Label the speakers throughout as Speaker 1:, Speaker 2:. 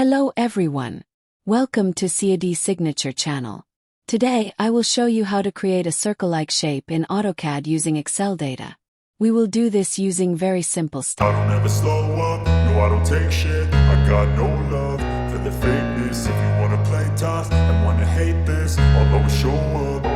Speaker 1: Hello everyone. Welcome to CAD.signature channel. Today I will show you how to create a circle-like shape in AutoCAD using Excel data. We will do this using very simple steps.
Speaker 2: I don't ever slow up, no I don't take shit. I got no love for the fakeness. If you wanna play tough and wanna hate this, I'll always show up.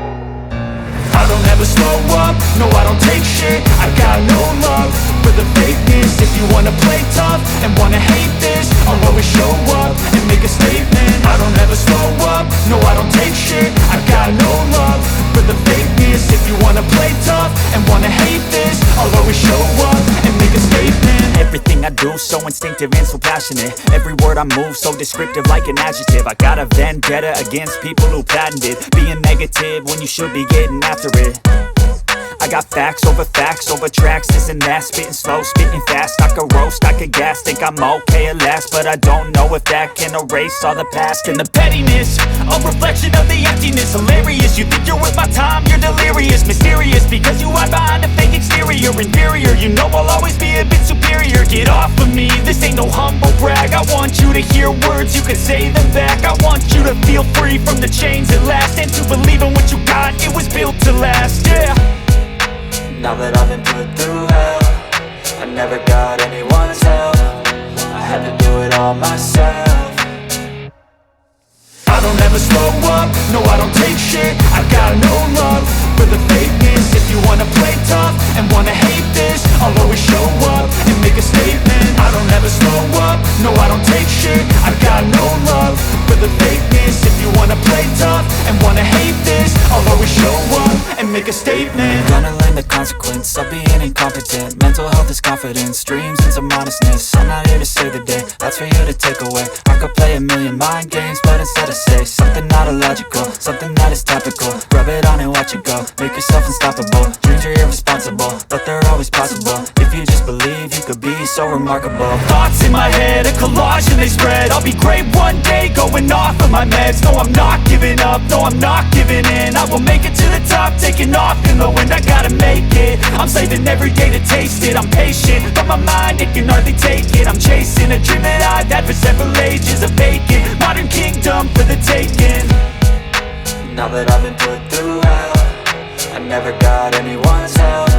Speaker 2: I don't ever slow up, no I don't take shit. I got no love for the fakeness. If you wanna play tough and wanna hate this, I'll always show up and make a statement. I don't ever slow up, no I don't take shit. I got no love for the fakeness. If you wanna play tough and wanna hate this, I'll always show up and make a statement.
Speaker 3: Everything I do so instinctive and so passionate. Every word I move so descriptive like an adjective. I got a vendetta against people who patented being negative when you should be getting after it. I got facts over tracks, this and that. Spitting slow, spitting fast. I could roast, I could gas. Think I'm okay at last, but I don't know if that can erase all the past. And the pettiness, a reflection of the emptiness. Hilarious, you think you're worth my time, you're delirious. Mysterious, because you hide behind a fake exterior. Inferior, you know I'll always be a bit superior. Get off of me, this ain't no humble brag. I want you to hear words, you can say them back. I want you to feel free from the chains at last, and to believe in what you got, it was built to last, yeah.
Speaker 4: Now that I've been put through hell, I never got anyone's help. I had to do it all myself.
Speaker 2: I don't ever slow up, no I don't take shit. I got no love for the fakeness. If you wanna play tough and wanna hate this, I'll always show up and make a statement. I don't ever slow up, no I don't take shit. I got no love for the fakeness. If you wanna play tough and wanna hate this, I'll always show up and make a statement.
Speaker 4: Gonna learn the consequence of being incompetent. Mental health is confidence, dreams and some honestness. I'm not here to save the day, that's for you to take away. I could play a million mind games, but instead I say something not illogical, something that is topical. Rub it on and watch it go, make yourself unstoppable. Dreams are irresponsible, but they're always possible. If you just believe, you could be so remarkable.
Speaker 3: Thoughts in my head, a collage and they spread. I'll be great one day, going off of my meds. No, I'm not giving up, no, I'm not giving in. I will make it to the top, taking off in the wind. I gotta make it, I'm saving every day to taste it. I'm patient, but my mind, it can hardly take it. I'm chasing a dream that I've had for several ages. A vacant, modern kingdom for the taking.
Speaker 4: Now that I've been put through hell, I never got anyone's help.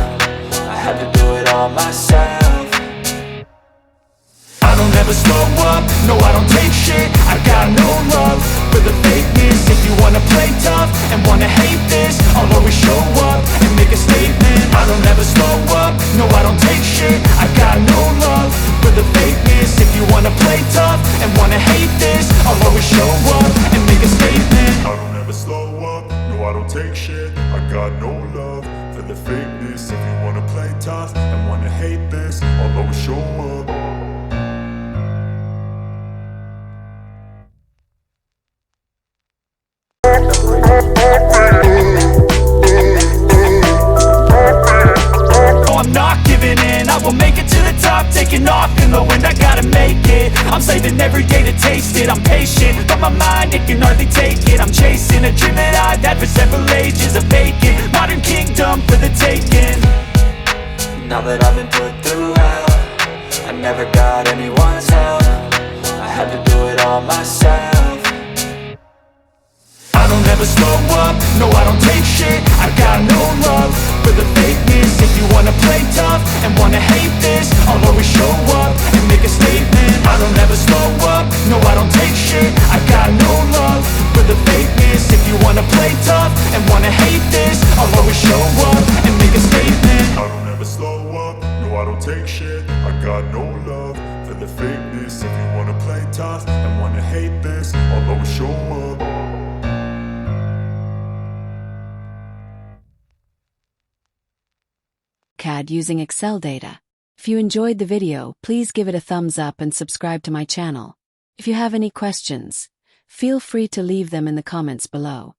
Speaker 4: I had to do it all myself.
Speaker 2: I don't ever slow up, no I don't take shit. I got no love for the fakeness. If you wanna play tough and wanna hate this, I'll always show up and make a statement. I don't ever slow up, no I don't take shit. I got no love for the fakeness. If you wanna play tough and wanna hate this, I'll always show up and make a statement. I don't ever slow up, no I don't take shit. I got no love for the fakeness. If you wanna play tough and wanna hate this, I'll always show up.
Speaker 3: No, I'm not giving in, I will make it to the top, taking off in the wind. I gotta make it, I'm saving every day to taste it. I'm patient, but my mind, it can hardly take it. I'm chasing a dream that I've had for several ages. A vacant, modern kingdom for the taking.
Speaker 4: Now that I've been put through hell, I never got anyone's help. I had to do it all myself.
Speaker 2: I don't ever slow up, no I don't take shit. I got no love for the fakeness. If you wanna play tough and wanna hate this, I'll always show up and make a statement. I don't ever slow up, no I don't take shit. I got no love for the fakeness. If you wanna play tough and wanna hate this, I'll always show up and make a statement. I don't ever slow up, no I don't take shit. I got no love for the fakeness. If you wanna play tough and wanna hate this, I'll always show up.
Speaker 1: CAD using Excel data. If you enjoyed the video, please give it a thumbs up and subscribe to my channel. If you have any questions, feel free to leave them in the comments below.